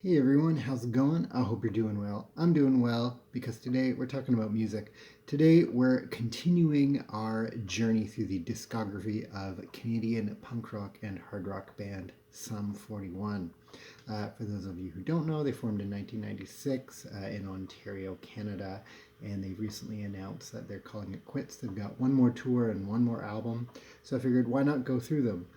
Hey everyone, how's it going? I hope you're doing well. I'm doing well because today we're talking about music. Today we're continuing our journey through the discography of Canadian punk rock and hard rock band Sum 41. For those of you who don't know, they formed in 1996 in Ontario, Canada, and they recently announced that they're calling it quits. They've got one more tour and one more album, so I figured why not go through them?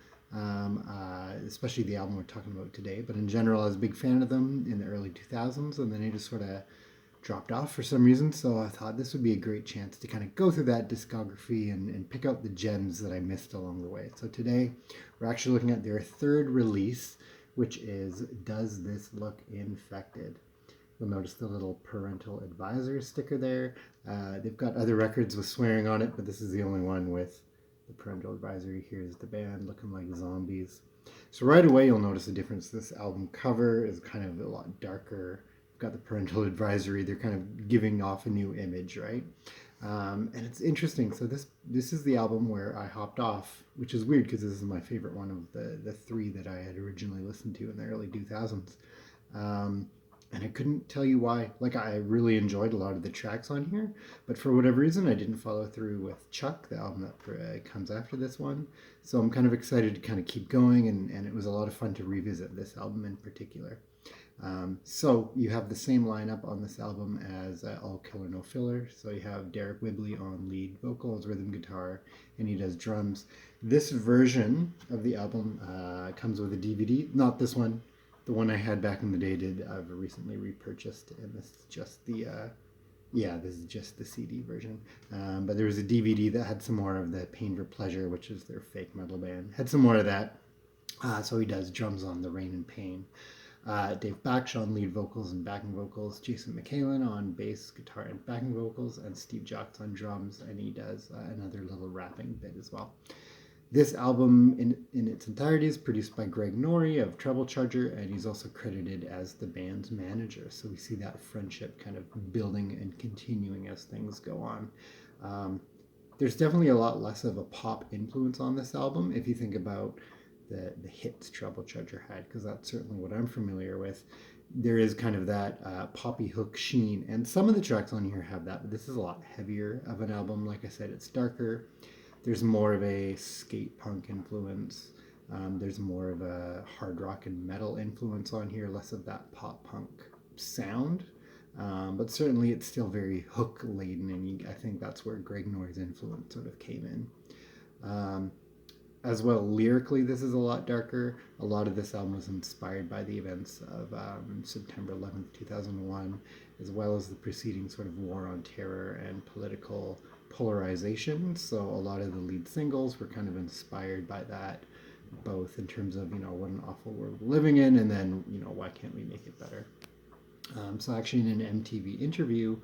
Especially the album we're talking about today. But in general, I was a big fan of them in the early 2000s, and then they just sort of dropped off for some reason. So I thought this would be a great chance to kind of go through that discography and pick out the gems that I missed along the way. So today, we're actually looking at their third release, which is Does This Look Infected? You'll notice the little parental advisor sticker there. They've got other records with swearing on it, but this is the only one with the parental advisory. Here's the band looking like zombies. So right away you'll notice the difference. This album cover is kind of a lot darker. You've got the parental advisory. They're kind of giving off a new image, right? And it's interesting. So this is the album where I hopped off, which is weird because this is my favorite one of the three that I had originally listened to in the early 2000s. Um, and I couldn't tell you why. Like, I really enjoyed a lot of the tracks on here, but for whatever reason, I didn't follow through with Chuck, the album that comes after this one. So I'm kind of excited to kind of keep going, and it was a lot of fun to revisit this album in particular. So you have the same lineup on this album as All Killer No Filler. So you have Derek Whibley on lead vocals, rhythm guitar, and he does drums. This version of the album comes with a DVD. Not this one. The one I had back in the day did. I've recently repurchased, and this is just the this is just the CD version. But there was a DVD that had some more of the Pain for Pleasure, which is their fake metal band. Had some more of that. So he does drums on The Rain and Pain. Dave Backsh on lead vocals and backing vocals, Jason McKalen on bass, guitar, and backing vocals, and Steve Jocks on drums, and he does another little rapping bit as well. This album in its entirety is produced by Greg Norrie of Treble Charger, and he's also credited as the band's manager. So we see that friendship kind of building and continuing as things go on. Um, there's definitely a lot less of a pop influence on this album if you think about the hits Treble Charger had, because that's certainly what I'm familiar with. There is kind of that poppy hook sheen, and some of the tracks on here have that, but this is a lot heavier of an album. Like I said, it's darker. There's more of a skate punk influence. There's more of a hard rock and metal influence on here, less of that pop punk sound. But certainly it's still very hook laden, and I think that's where Greg Norrie's influence sort of came in. As well, lyrically, this is a lot darker. A lot of this album was inspired by the events of September 11th, 2001, as well as the preceding sort of war on terror and political polarization. So a lot of the lead singles were kind of inspired by that, both in terms of, what an awful world we're living in, and then, why can't we make it better? So actually, in an MTV interview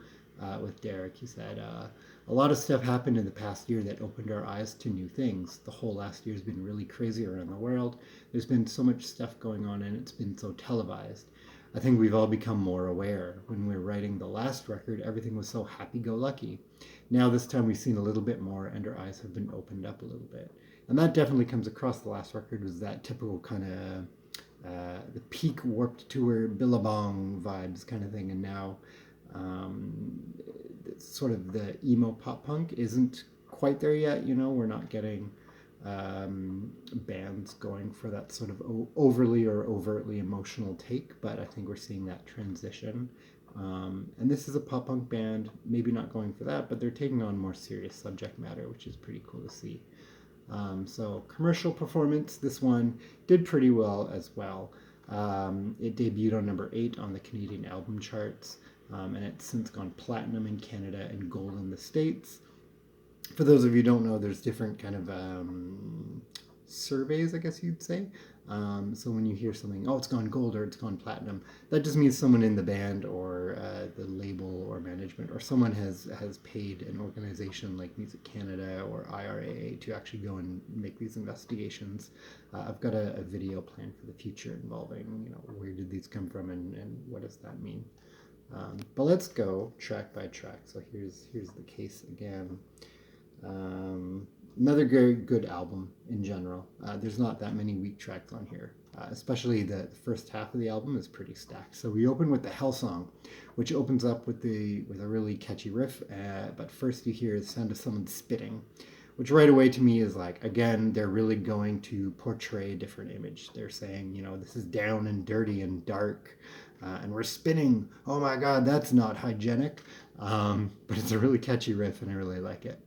with Derek, he said, a lot of stuff happened in the past year that opened our eyes to new things. The whole last year has been really crazy around the world. There's been so much stuff going on, and it's been so televised. I think we've all become more aware. When we were writing the last record, everything was so happy go lucky. Now, this time, we've seen a little bit more, and our eyes have been opened up a little bit. And that definitely comes across. The last record was that typical kind of the peak Warped Tour Billabong vibes kind of thing, and now um, sort of the emo pop punk isn't quite there yet. We're not getting bands going for that sort of overly or overtly emotional take, but I think we're seeing that transition. And this is a pop punk band, maybe not going for that, but they're taking on more serious subject matter, which is pretty cool to see. So commercial performance, this one did pretty well as well. It debuted on number 8 on the Canadian album charts, and it's since gone platinum in Canada and gold in the States. For those of you who don't know, there's different kind of surveys, I guess you'd say. So when you hear something, oh, it's gone gold or it's gone platinum, that just means someone in the band or the label or management or someone has paid an organization like Music Canada or IRA to actually go and make these investigations. I've got a video plan for the future involving, where did these come from and what does that mean. But let's go track by track. So here's the case again. Um, Another very good album in general. There's not that many weak tracks on here. especially the first half of the album is pretty stacked. So we open with the Hell Song, which opens up with a really catchy riff. But first you hear the sound of someone spitting, which right away to me is like, again, they're really going to portray a different image. They're saying, you know, this is down and dirty and dark, and we're spinning. Oh my God, that's not hygienic. But it's a really catchy riff, and I really like it.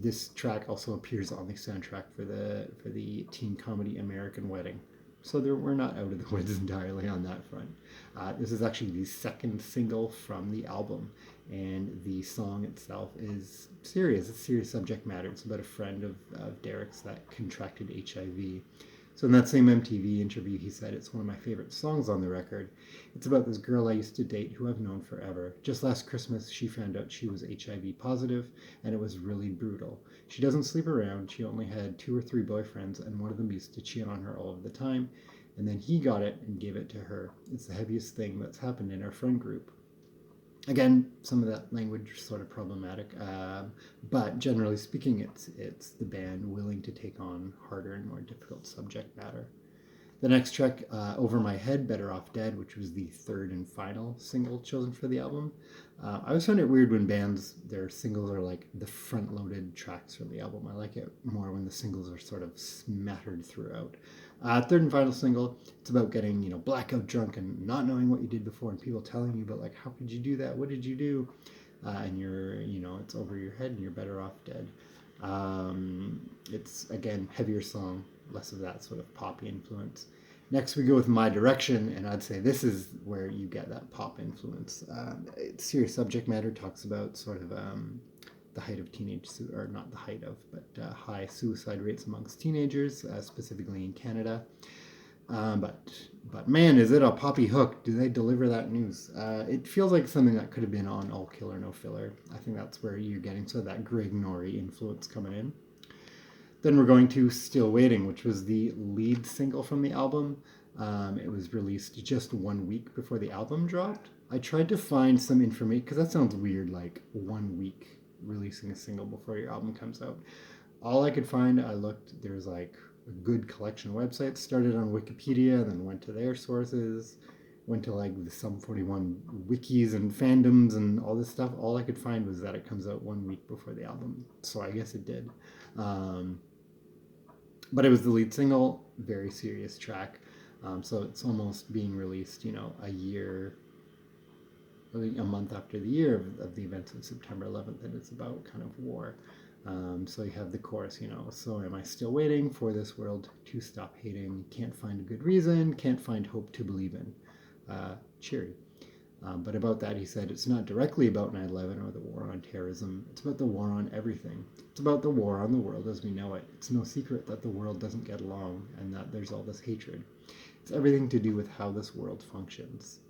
This track also appears on the soundtrack for the teen comedy American Wedding. So we're not out of the woods entirely on that front. This is actually the second single from the album, and the song itself is serious. It's serious subject matter. It's about a friend of Derek's that contracted HIV. So in that same MTV interview, he said, "It's one of my favorite songs on the record. It's about this girl I used to date who I've known forever. Just last Christmas, she found out she was HIV positive, and it was really brutal. She doesn't sleep around. She only had 2 or 3 boyfriends, and one of them used to cheat on her all of the time. And then he got it and gave it to her. It's the heaviest thing that's happened in our friend group." Again, some of that language is sort of problematic, but generally speaking, it's the band willing to take on harder and more difficult subject matter. The next track, Over My Head, Better Off Dead, which was the third and final single chosen for the album. I always find it weird when bands, their singles are like the front-loaded tracks from the album. I like it more when the singles are sort of smattered throughout. Third and final single, it's about getting, you know, blackout drunk and not knowing what you did before, and people telling you, but like, how could you do that? What did you do? And you're, you know, it's over your head and you're better off dead. It's, again, heavier song, less of that sort of poppy influence. Next, we go with My Direction, and I'd say this is where you get that pop influence. Serious subject matter, talks about sort of the height of or not the height of, but high suicide rates amongst teenagers, specifically in Canada. But man, is it a poppy hook? Do they deliver that news? It feels like something that could have been on All Killer No Filler. I think that's where you're getting sort of that Greg Norrie influence coming in. Then we're going to Still Waiting, which was the lead single from the album. It was released just 1 week before the album dropped. I tried to find some information, because that sounds weird, like 1 week releasing a single before your album comes out. All I could find, I looked, there's like a good collection of websites, started on Wikipedia, then went to their sources, went to like the Sum 41 wikis and fandoms and all this stuff. All I could find was that it comes out 1 week before the album. So I guess it did. But it was the lead single, very serious track. So it's almost being released, you know, a month after the year of the events of September 11th, and it's about kind of war. So you have the chorus, you know, so am I still waiting for this world to stop hating? Can't find a good reason, can't find hope to believe in. Cheery. But about that, he said, it's not directly about 9/11 or the war on terrorism. It's about the war on everything. It's about the war on the world as we know it. It's no secret that the world doesn't get along and that there's all this hatred. It's everything to do with how this world functions.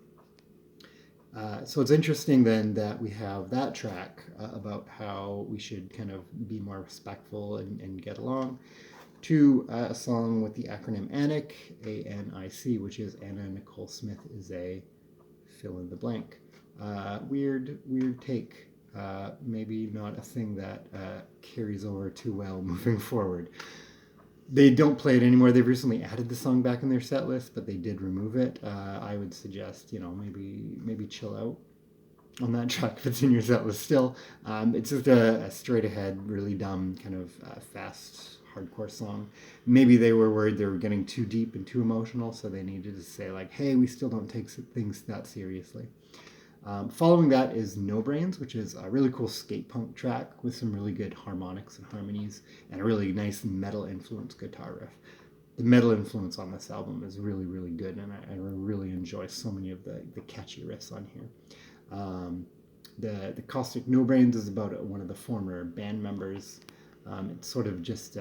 So it's interesting then that we have that track about how we should kind of be more respectful and get along, to a song with the acronym ANIC, A-N-I-C, which is Anna Nicole Smith is a fill in the blank. Weird take. Maybe not a thing that carries over too well moving forward. They don't play it anymore. They've recently added the song back in their set list, but they did remove it. I would suggest, you know, maybe chill out on that track if it's in your set list still. It's just a straight ahead, really dumb, kind of fast, hardcore song. Maybe they were worried they were getting too deep and too emotional, so they needed to say, like, hey, we still don't take things that seriously. Following that is No Brains, which is a really cool skate punk track with some really good harmonics and harmonies and a really nice metal influence guitar riff. The metal influence on this album is really, really good, and I really enjoy so many of the catchy riffs on here. The Caustic No Brains is about one of the former band members. It's sort of just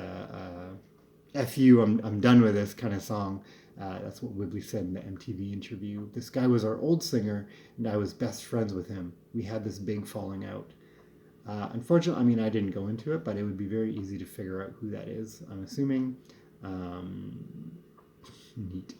F you, I'm done with this kind of song. That's what Whibley said in the MTV interview. This guy was our old singer, and I was best friends with him. We had this big falling out. Unfortunately, I mean, I didn't go into it, but it would be very easy to figure out who that is, I'm assuming. Neat.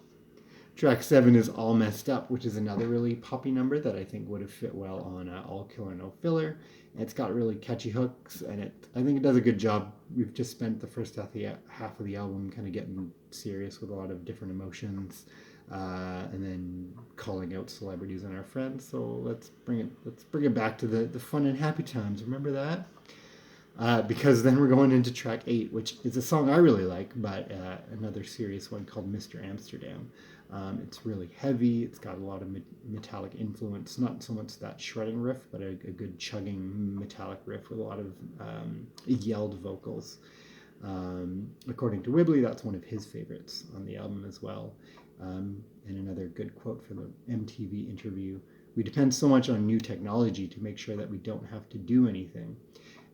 Track 7 is All Messed Up, which is another really poppy number that I think would have fit well on All Killer No Filler. It's got really catchy hooks, and I think it does a good job. We've just spent the first half of the album kind of getting serious with a lot of different emotions, and then calling out celebrities and our friends. So let's bring it back to the fun and happy times. Remember that? Because then we're going into track 8, which is a song I really like, but another serious one called Mr. Amsterdam. It's really heavy. It's got a lot of metallic influence, not so much that shredding riff, but a good chugging metallic riff with a lot of yelled vocals. According to Whibley, that's one of his favorites on the album as well. And another good quote from the MTV interview: "We depend so much on new technology to make sure that we don't have to do anything.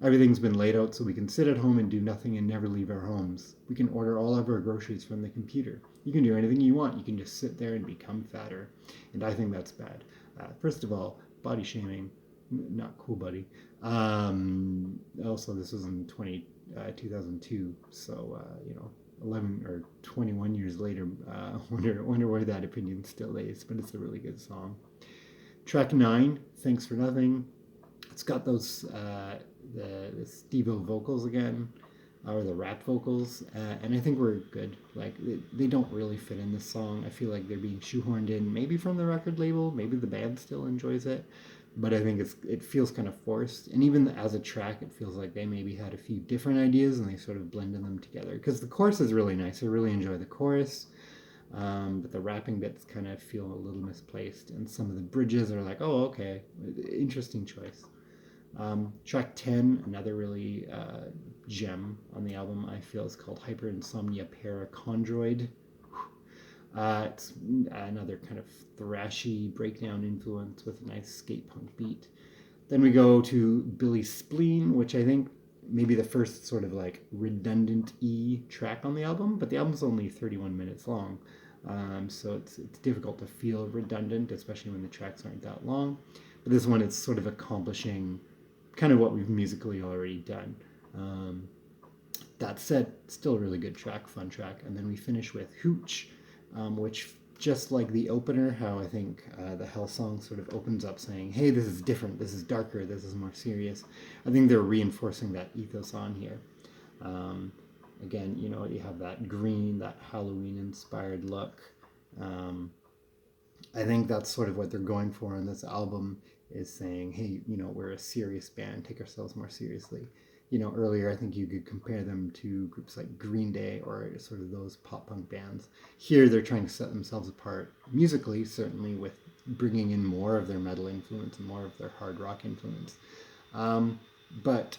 Everything's been laid out so we can sit at home and do nothing and never leave our homes. We can order all of our groceries from the computer. You can do anything you want. You can just sit there and become fatter." And I think that's bad. First of all, body shaming, not cool, buddy. Also, this was in 2002, so 11 or 21 years later, wonder where that opinion still lays. But it's a really good song. Track 9, Thanks for Nothing. It's got those the Steve-O vocals again, or the rap vocals, and I think we're good. Like, they don't really fit in this song. I feel like they're being shoehorned in, maybe from the record label, maybe the band still enjoys it, but I think it feels kind of forced. And even as a track, it feels like they maybe had a few different ideas and they sort of blended them together. Because the chorus is really nice. I really enjoy the chorus. But the rapping bits kind of feel a little misplaced, and some of the bridges are like, oh, okay, interesting choice. Track 10, another really gem on the album, I feel, is called Hyperinsomnia Parachondroid. It's another kind of thrashy breakdown influence with a nice skate punk beat. Then we go to Billy Spleen, which I think maybe the first sort of like redundant track on the album, but the album's only 31 minutes long. So it's difficult to feel redundant, especially when the tracks aren't that long. But this one, it's sort of accomplishing kind of what we've musically already done. That said, still a really good track, fun track. And then we finish with Hooch, which, just like the opener, how I think the Hell song sort of opens up saying, hey, this is different, this is darker, this is more serious. I think they're reinforcing that ethos on here. Again, you have that green, that Halloween-inspired look. I think that's sort of what they're going for on this album, is saying, hey, we're a serious band, take ourselves more seriously. Earlier I think you could compare them to groups like Green Day or sort of those pop punk bands. Here they're trying to set themselves apart musically, certainly, with bringing in more of their metal influence and more of their hard rock influence. But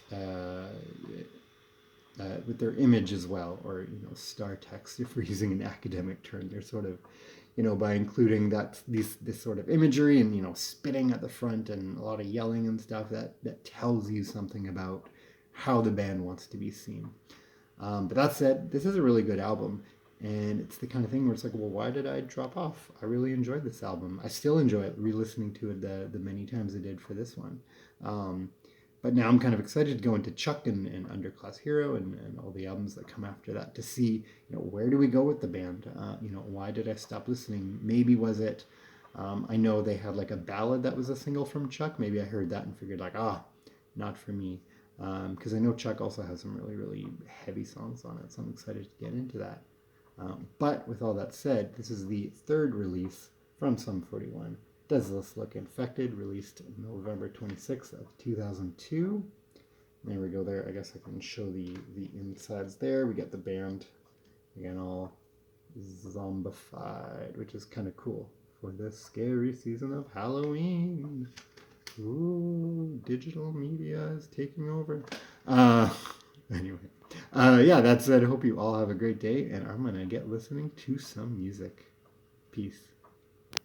with their image as well, or star text, if we're using an academic term, they're sort of, by including this sort of imagery and spitting at the front and a lot of yelling and stuff, that tells you something about how the band wants to be seen. But that said, this is a really good album, and it's the kind of thing where it's like, well, why did I drop off? I really enjoyed this album. I still enjoy it, re-listening to it the many times I did for this one. But now I'm kind of excited to go into Chuck and Underclass Hero and all the albums that come after that, to see, where do we go with the band? Why did I stop listening? Maybe was it, I know they had like a ballad that was a single from Chuck. Maybe I heard that and figured like, not for me. Because I know Chuck also has some really, really heavy songs on it, so I'm excited to get into that. But with all that said, this is the third release from Sum 41. Does This Look Infected, released November 26th of 2002. There we go there. I guess I can show the insides there. We get the band, again, all zombified, which is kind of cool for this scary season of Halloween. Ooh, digital media is taking over. Anyway, that said, I hope you all have a great day, and I'm going to get listening to some music. Peace.